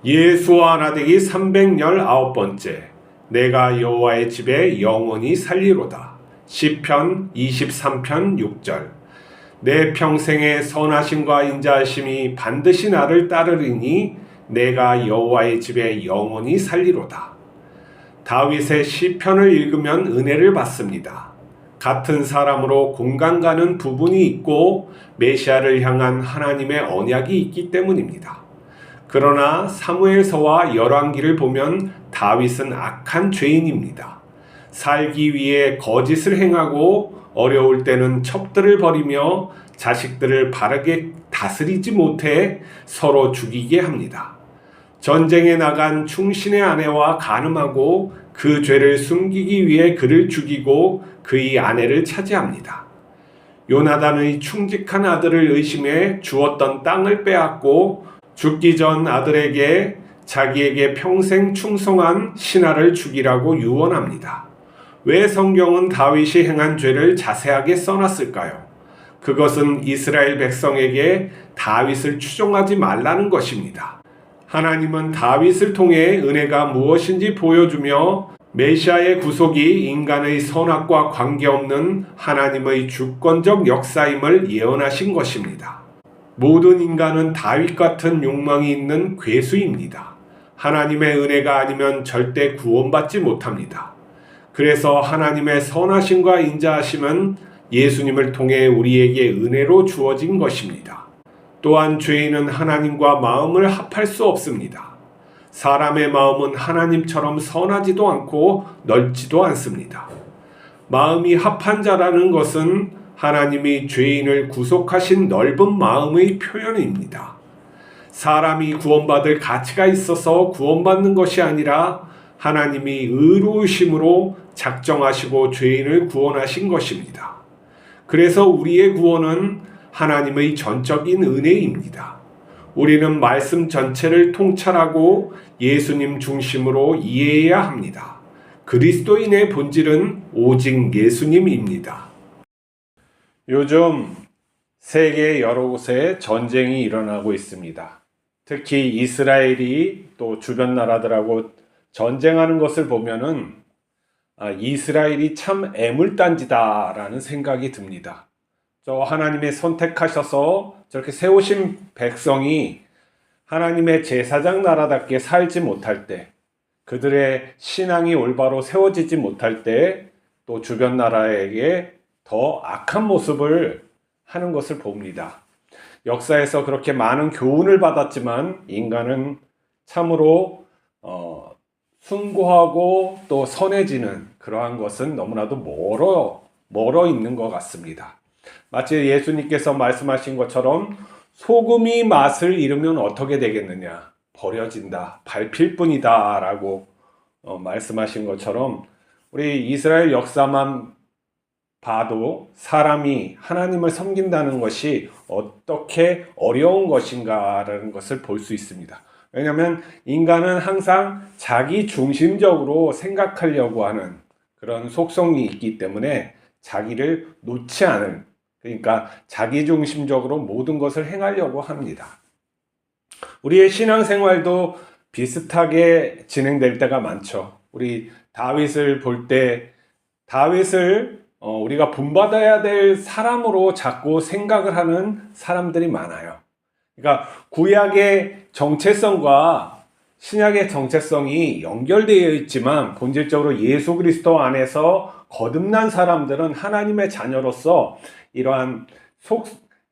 예수와 나되기 319번째. 내가 여호와의 집에 영원히 살리로다. 시편 23편 6절. 내 평생의 선하심과 인자하심이 반드시 나를 따르리니 내가 여호와의 집에 영원히 살리로다. 다윗의 시편을 읽으면 은혜를 받습니다. 같은 사람으로 공감 가는 부분이 있고 메시아를 향한 하나님의 언약이 있기 때문입니다. 그러나 사무엘서와 열왕기를 보면 다윗은 악한 죄인입니다. 살기 위해 거짓을 행하고 어려울 때는 첩들을 벌이며 자식들을 바르게 다스리지 못해 서로 죽이게 합니다. 전쟁에 나간 충신의 아내와 간음하고 그 죄를 숨기기 위해 그를 죽이고 그의 아내를 차지합니다. 요나단의 충직한 아들을 의심해 주었던 땅을 빼앗고 죽기 전 아들에게 자기에게 평생 충성한 신하를 죽이라고 유언합니다. 왜 성경은 다윗이 행한 죄를 자세하게 써놨을까요? 그것은 이스라엘 백성에게 다윗을 추종하지 말라는 것입니다. 하나님은 다윗을 통해 은혜가 무엇인지 보여주며 메시아의 구속이 인간의 선악과 관계없는 하나님의 주권적 역사임을 예언하신 것입니다. 모든 인간은 다윗 같은 욕망이 있는 괴수입니다. 하나님의 은혜가 아니면 절대 구원받지 못합니다. 그래서 하나님의 선하심과 인자하심은 예수님을 통해 우리에게 은혜로 주어진 것입니다. 또한 죄인은 하나님과 마음을 합할 수 없습니다. 사람의 마음은 하나님처럼 선하지도 않고 넓지도 않습니다. 마음이 합한 자라는 것은 하나님이 죄인을 구속하신 넓은 마음의 표현입니다. 사람이 구원받을 가치가 있어서 구원받는 것이 아니라 하나님이 의로우심으로 작정하시고 죄인을 구원하신 것입니다. 그래서 우리의 구원은 하나님의 전적인 은혜입니다. 우리는 말씀 전체를 통찰하고 예수님 중심으로 이해해야 합니다. 그리스도인의 본질은 오직 예수님입니다. 요즘 세계 여러 곳에 전쟁이 일어나고 있습니다. 특히 이스라엘이 또 주변 나라들하고 전쟁하는 것을 보면은 이스라엘이 참 애물단지다라는 생각이 듭니다. 저 하나님의 선택하셔서 저렇게 세우신 백성이 하나님의 제사장 나라답게 살지 못할 때, 그들의 신앙이 올바로 세워지지 못할 때 또 주변 나라에게 더 악한 모습을 하는 것을 봅니다. 역사에서 그렇게 많은 교훈을 받았지만 인간은 참으로 숭고하고 또 선해지는 그러한 것은 너무나도 멀어 있는 것 같습니다. 마치 예수님께서 말씀하신 것처럼 소금이 맛을 잃으면 어떻게 되겠느냐? 버려진다, 밟힐 뿐이다 라고 말씀하신 것처럼 우리 이스라엘 역사만 봐도 사람이 하나님을 섬긴다는 것이 어떻게 어려운 것인가라는 것을 볼 수 있습니다. 왜냐하면 인간은 항상 자기 중심적으로 생각하려고 하는 그런 속성이 있기 때문에 자기를 놓지 않은, 그러니까 자기 중심적으로 모든 것을 행하려고 합니다. 우리의 신앙생활도 비슷하게 진행될 때가 많죠. 우리 다윗을 볼 때 다윗을 우리가 본받아야 될 사람으로 자꾸 생각을 하는 사람들이 많아요. 그러니까 구약의 정체성과 신약의 정체성이 연결되어 있지만 본질적으로 예수 그리스도 안에서 거듭난 사람들은 하나님의 자녀로서 이러한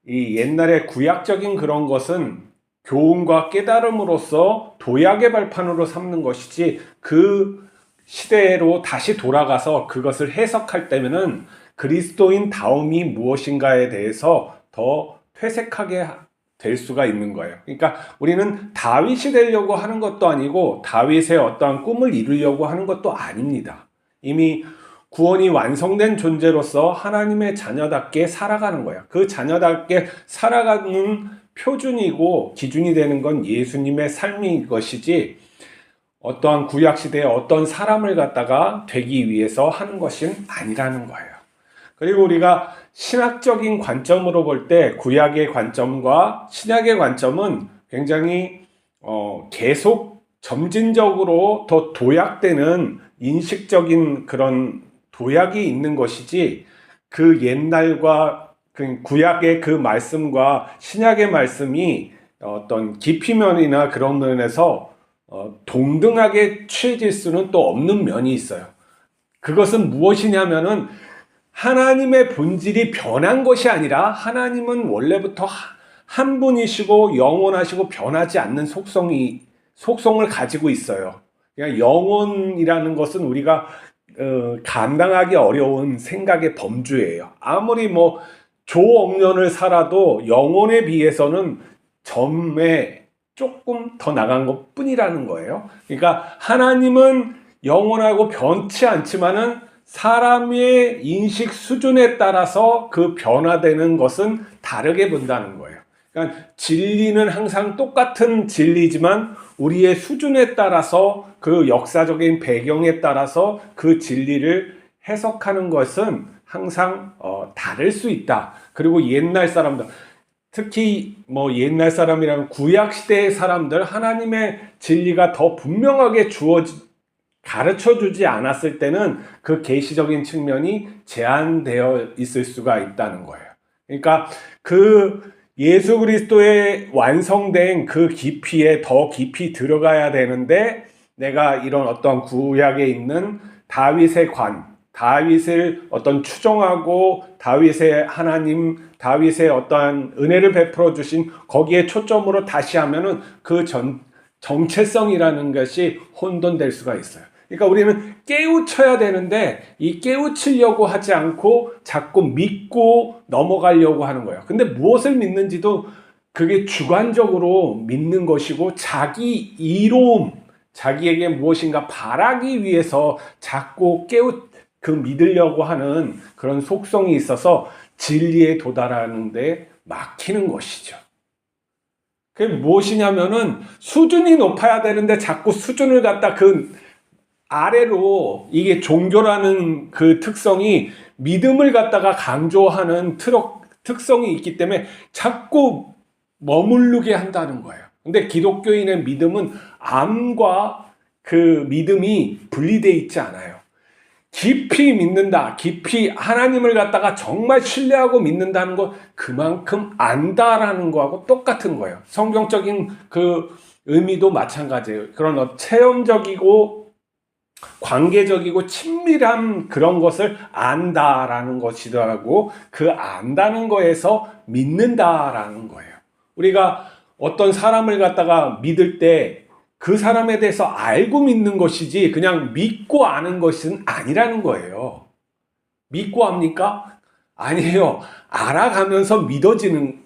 이 옛날의 구약적인 그런 것은 교훈과 깨달음으로써 도약의 발판으로 삼는 것이지 그 시대로 다시 돌아가서 그것을 해석할 때면은 그리스도인 다움이 무엇인가에 대해서 더 퇴색하게 될 수가 있는 거예요. 그러니까 우리는 다윗이 되려고 하는 것도 아니고 다윗의 어떠한 꿈을 이루려고 하는 것도 아닙니다. 이미 구원이 완성된 존재로서 하나님의 자녀답게 살아가는 거예요. 그 자녀답게 살아가는 표준이고 기준이 되는 건 예수님의 삶인 것이지 어떠한 구약시대에 어떤 사람을 갖다가 되기 위해서 하는 것은 아니라는 거예요. 그리고 우리가 신학적인 관점으로 볼 때 구약의 관점과 신약의 관점은 굉장히 계속 점진적으로 더 도약되는 인식적인 그런 도약이 있는 것이지, 그 옛날과 그 구약의 그 말씀과 신약의 말씀이 어떤 깊이면이나 그런 면에서 동등하게 취해질 수는 또 없는 면이 있어요. 그것은 무엇이냐면은 하나님의 본질이 변한 것이 아니라, 하나님은 원래부터 한 분이시고 영원하시고 변하지 않는 속성을 가지고 있어요. 그러니까 영혼이라는 것은 우리가 감당하기 어려운 생각의 범주예요. 아무리 뭐 조억년을 살아도 영혼에 비해서는 점에 조금 더 나간 것 뿐이라는 거예요. 그러니까 하나님은 영원하고 변치 않지만은 사람의 인식 수준에 따라서 그 변화되는 것은 다르게 본다는 거예요. 그러니까 진리는 항상 똑같은 진리지만 우리의 수준에 따라서, 그 역사적인 배경에 따라서 그 진리를 해석하는 것은 항상 다를 수 있다. 그리고 옛날 사람들, 특히 뭐 옛날 사람이라면 구약 시대의 사람들, 하나님의 진리가 더 분명하게 가르쳐 주지 않았을 때는 그 계시적인 측면이 제한되어 있을 수가 있다는 거예요. 그러니까 그 예수 그리스도의 완성된 그 깊이에 더 깊이 들어가야 되는데, 내가 이런 어떤 구약에 있는 다윗의 다윗을 어떤 추종하고 다윗의 하나님, 다윗의 어떠한 은혜를 베풀어 주신 거기에 초점으로 다시 하면은 그 정체성이라는 것이 혼돈될 수가 있어요. 그러니까 우리는 깨우쳐야 되는데, 이 깨우치려고 하지 않고 자꾸 믿고 넘어가려고 하는 거예요. 근데 무엇을 믿는지도 그게 주관적으로 믿는 것이고, 자기 이로움, 자기에게 무엇인가 바라기 위해서 자꾸 믿으려고 하는 그런 속성이 있어서 진리에 도달하는데 막히는 것이죠. 그게 무엇이냐면은 수준이 높아야 되는데 자꾸 수준을 갖다 그 아래로, 이게 종교라는 그 특성이 믿음을 갖다가 강조하는 특성이 있기 때문에 자꾸 머무르게 한다는 거예요. 근데 기독교인의 믿음은 암과 그 믿음이 분리되어 있지 않아요. 깊이 믿는다, 깊이 하나님을 갖다가 정말 신뢰하고 믿는다는 것, 그만큼 안다라는 거하고 똑같은 거예요. 성경적인 그 의미도 마찬가지예요. 그런 체험적이고 관계적이고 친밀한 그런 것을 안다라는 것이더라고, 그 안다는 거에서 믿는다라는 거예요. 우리가 어떤 사람을 갖다가 믿을 때 그 사람에 대해서 알고 믿는 것이지 그냥 믿고 아는 것은 아니라는 거예요. 믿고 합니까? 아니에요. 알아가면서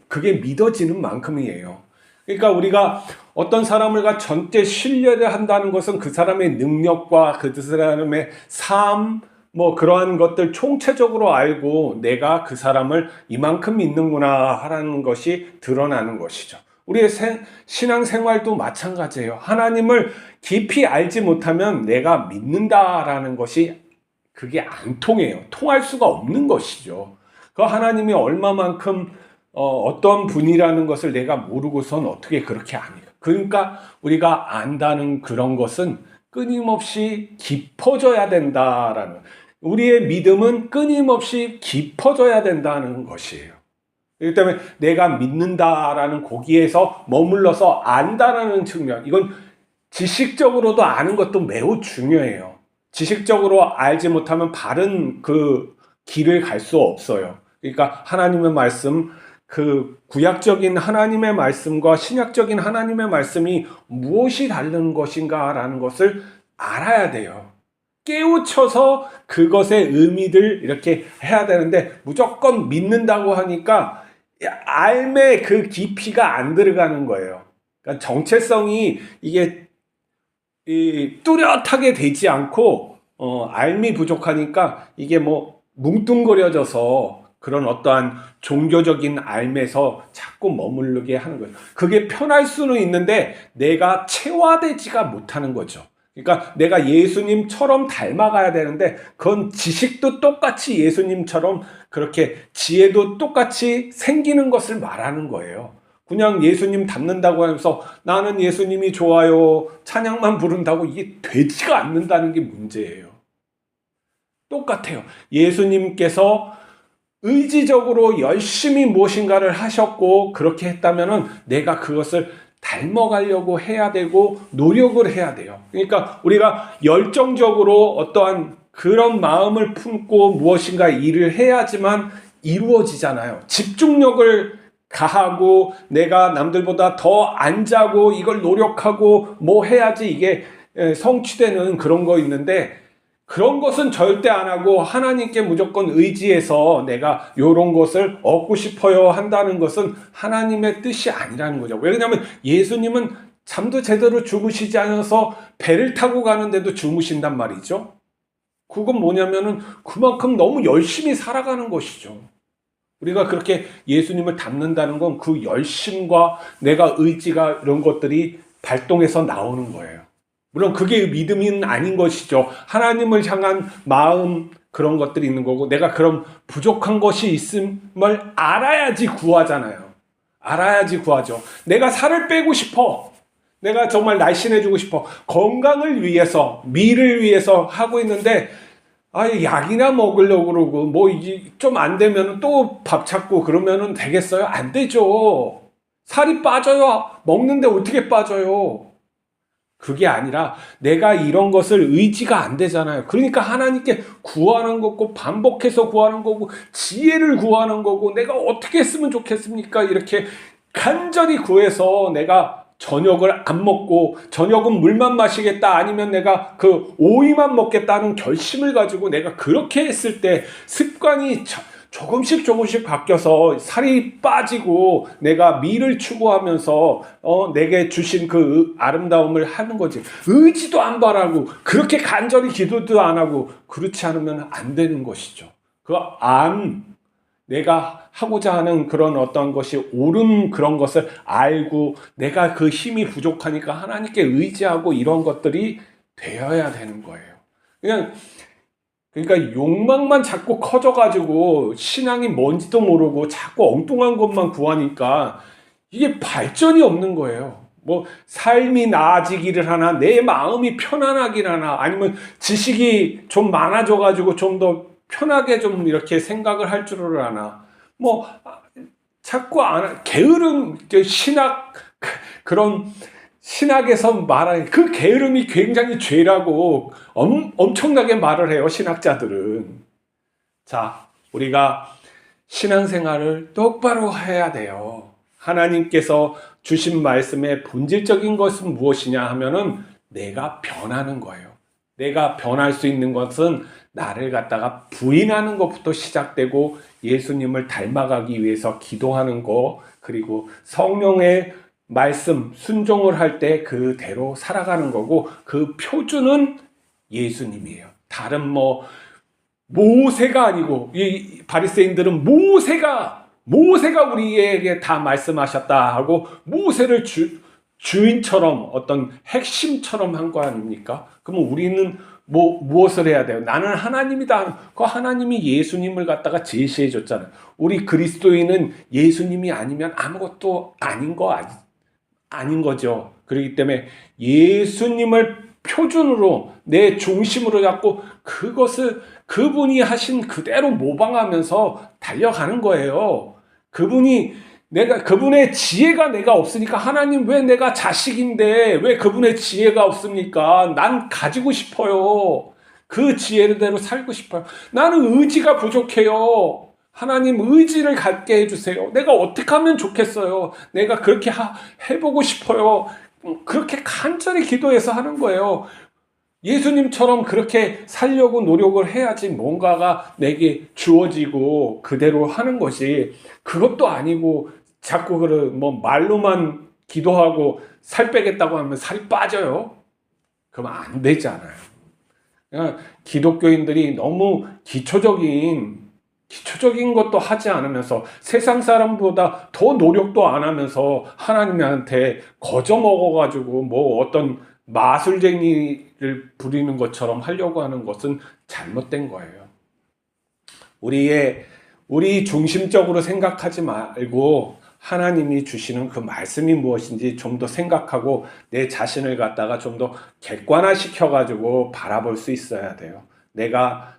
그게 믿어지는 만큼이에요. 그러니까 우리가 어떤 사람을 전체 신뢰를 한다는 것은 그 사람의 능력과 그 사람의 삶, 뭐 그러한 것들 총체적으로 알고 내가 그 사람을 이만큼 믿는구나 하라는 것이 드러나는 것이죠. 우리의 신앙생활도 마찬가지예요. 하나님을 깊이 알지 못하면 내가 믿는다라는 것이 그게 안 통해요. 통할 수가 없는 것이죠. 그 하나님이 얼마만큼 어떤 분이라는 것을 내가 모르고선 어떻게 그렇게 압니까? 그러니까 우리가 안다는 그런 것은 끊임없이 깊어져야 된다라는, 우리의 믿음은 끊임없이 깊어져야 된다는 것이에요. 그렇기 때문에 내가 믿는다라는 거기에서 머물러서 안다라는 측면, 이건 지식적으로도 아는 것도 매우 중요해요. 지식적으로 알지 못하면 바른 그 길을 갈 수 없어요. 그러니까 하나님의 말씀, 그 구약적인 하나님의 말씀과 신약적인 하나님의 말씀이 무엇이 다른 것인가라는 것을 알아야 돼요. 깨우쳐서 그것의 의미를 이렇게 해야 되는데, 무조건 믿는다고 하니까 알매 그 깊이가 안 들어가는 거예요. 그러니까 정체성이 이게 뚜렷하게 되지 않고 알미 부족하니까 이게 뭐 뭉뚱그려져서 그런 어떠한 종교적인 알매서 자꾸 머무르게 하는 거예요. 그게 편할 수는 있는데 내가 체화되지가 못하는 거죠. 그러니까 내가 예수님처럼 닮아가야 되는데, 그건 지식도 똑같이 예수님처럼 그렇게 지혜도 똑같이 생기는 것을 말하는 거예요. 그냥 예수님 닮는다고 하면서 나는 예수님이 좋아요, 찬양만 부른다고 이게 되지가 않는다는 게 문제예요. 똑같아요. 예수님께서 의지적으로 열심히 무엇인가를 하셨고 그렇게 했다면은 내가 그것을 닮아가려고 해야 되고 노력을 해야 돼요. 그러니까 우리가 열정적으로 어떠한 그런 마음을 품고 무엇인가 일을 해야지만 이루어지잖아요. 집중력을 가하고 내가 남들보다 더 안 자고 이걸 노력하고 뭐 해야지 이게 성취되는 그런 거 있는데 그런 것은 절대 안 하고 하나님께 무조건 의지해서 내가 이런 것을 얻고 싶어요 한다는 것은 하나님의 뜻이 아니라는 거죠. 왜냐하면 예수님은 잠도 제대로 주무시지 않아서 배를 타고 가는데도 주무신단 말이죠. 그건 뭐냐면은 그만큼 너무 열심히 살아가는 것이죠. 우리가 그렇게 예수님을 닮는다는 건 그 열심과 내가 의지가 이런 것들이 발동해서 나오는 거예요. 물론 그게 믿음은 아닌 것이죠. 하나님을 향한 마음 그런 것들이 있는 거고 내가 그런 부족한 것이 있음을 알아야지 구하잖아요. 알아야지 구하죠. 내가 살을 빼고 싶어. 내가 정말 날씬해지고 싶어. 건강을 위해서, 미를 위해서 하고 있는데 약이나 먹으려고 그러고 뭐 이게 좀 안 되면 또 밥 찾고 그러면 되겠어요? 안 되죠. 살이 빠져요. 먹는데 어떻게 빠져요? 그게 아니라 내가 이런 것을 의지가 안 되잖아요. 그러니까 하나님께 구하는 거고 반복해서 구하는 거고 지혜를 구하는 거고 내가 어떻게 했으면 좋겠습니까? 이렇게 간절히 구해서 내가 저녁을 안 먹고 저녁은 물만 마시겠다 아니면 내가 그 오이만 먹겠다는 결심을 가지고 내가 그렇게 했을 때 습관이 조금씩 바뀌어서 살이 빠지고 내가 미를 추구하면서 내게 주신 그 아름다움을 하는 거지. 의지도 안 바라고 그렇게 간절히 기도도 안 하고 그렇지 않으면 안 되는 것이죠. 내가 하고자 하는 그런 어떤 것이 옳은 그런 것을 알고 내가 그 힘이 부족하니까 하나님께 의지하고 이런 것들이 되어야 되는 거예요. 그러니까 욕망만 자꾸 커져가지고 신앙이 뭔지도 모르고 자꾸 엉뚱한 것만 구하니까 이게 발전이 없는 거예요. 뭐 삶이 나아지기를 하나 내 마음이 편안하기를 하나 아니면 지식이 좀 많아져가지고 좀 더 편하게 좀 이렇게 생각을 할 줄을 아나 뭐 자꾸 게으름 신학 그런 신학에서 말하는 그 게으름이 굉장히 죄라고 엄청나게 말을 해요. 신학자들은. 자, 우리가 신앙생활을 똑바로 해야 돼요. 하나님께서 주신 말씀의 본질적인 것은 무엇이냐 하면은 내가 변하는 거예요. 내가 변할 수 있는 것은 나를 갖다가 부인하는 것부터 시작되고 예수님을 닮아가기 위해서 기도하는 거 그리고 성령의 말씀 순종을 할 때 그대로 살아가는 거고 그 표준은 예수님이에요. 다른 모세가 아니고 이 바리새인들은 모세가 우리에게 다 말씀하셨다 하고 모세를 주인처럼 어떤 핵심처럼 한 거 아닙니까? 그러면 우리는 무엇을 해야 돼요? 나는 하나님이다. 그 하나님이 예수님을 갖다가 제시해 줬잖아요. 우리 그리스도인은 예수님이 아니면 아무것도 아닌 거죠. 그렇기 때문에 예수님을 표준으로 내 중심으로 잡고 그것을 그분이 하신 그대로 모방하면서 달려가는 거예요. 그분의 지혜가 내가 없으니까 하나님 왜 내가 자식인데 왜 그분의 지혜가 없습니까? 난 가지고 싶어요. 그 지혜대로 살고 싶어요. 나는 의지가 부족해요. 하나님 의지를 갖게 해주세요. 내가 어떻게 하면 좋겠어요. 내가 그렇게 해보고 싶어요. 그렇게 간절히 기도해서 하는 거예요. 예수님처럼 그렇게 살려고 노력을 해야지 뭔가가 내게 주어지고 그대로 하는 것이 그것도 아니고 자꾸 말로만 기도하고 살 빼겠다고 하면 살이 빠져요. 그러면 안 되잖아요. 기독교인들이 너무 기초적인 것도 하지 않으면서 세상 사람보다 더 노력도 안 하면서 하나님한테 거저 먹어가지고 어떤 마술쟁이를 부리는 것처럼 하려고 하는 것은 잘못된 거예요. 우리 중심적으로 생각하지 말고 하나님이 주시는 그 말씀이 무엇인지 좀 더 생각하고 내 자신을 갖다가 좀 더 객관화시켜가지고 바라볼 수 있어야 돼요. 내가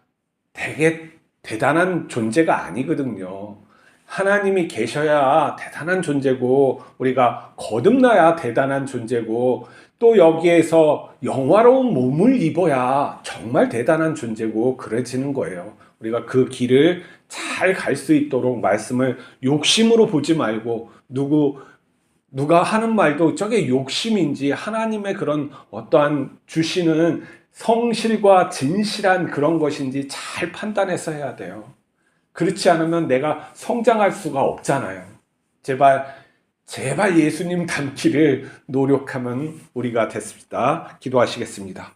되게 대단한 존재가 아니거든요. 하나님이 계셔야 대단한 존재고, 우리가 거듭나야 대단한 존재고, 또 여기에서 영화로운 몸을 입어야 정말 대단한 존재고 그래지는 거예요. 우리가 그 길을 잘 갈 수 있도록 말씀을 욕심으로 보지 말고, 누가 하는 말도 저게 욕심인지 하나님의 그런 어떠한 주시는 성실과 진실한 그런 것인지 잘 판단해서 해야 돼요. 그렇지 않으면 내가 성장할 수가 없잖아요. 제발 예수님 닮기를 노력하면 우리가 됐습니다. 기도하시겠습니다.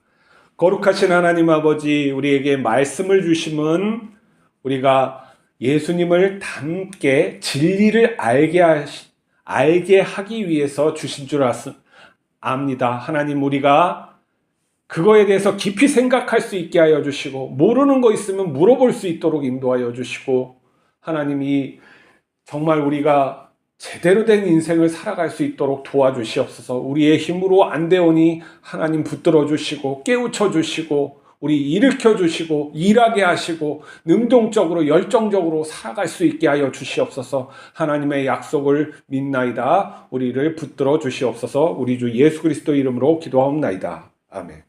거룩하신 하나님 아버지, 우리에게 말씀을 주심은 우리가 예수님을 닮게 진리를 알게 하기 위해서 주신 줄 압니다. 하나님, 우리가 그거에 대해서 깊이 생각할 수 있게 하여 주시고, 모르는 거 있으면 물어볼 수 있도록 인도하여 주시고, 하나님이 정말 우리가 제대로 된 인생을 살아갈 수 있도록 도와주시옵소서. 우리의 힘으로 안 되오니 하나님 붙들어 주시고 깨우쳐 주시고 우리 일으켜 주시고 일하게 하시고 능동적으로 열정적으로 살아갈 수 있게 하여 주시옵소서. 하나님의 약속을 믿나이다. 우리를 붙들어 주시옵소서. 우리 주 예수 그리스도 이름으로 기도하옵나이다. 아멘.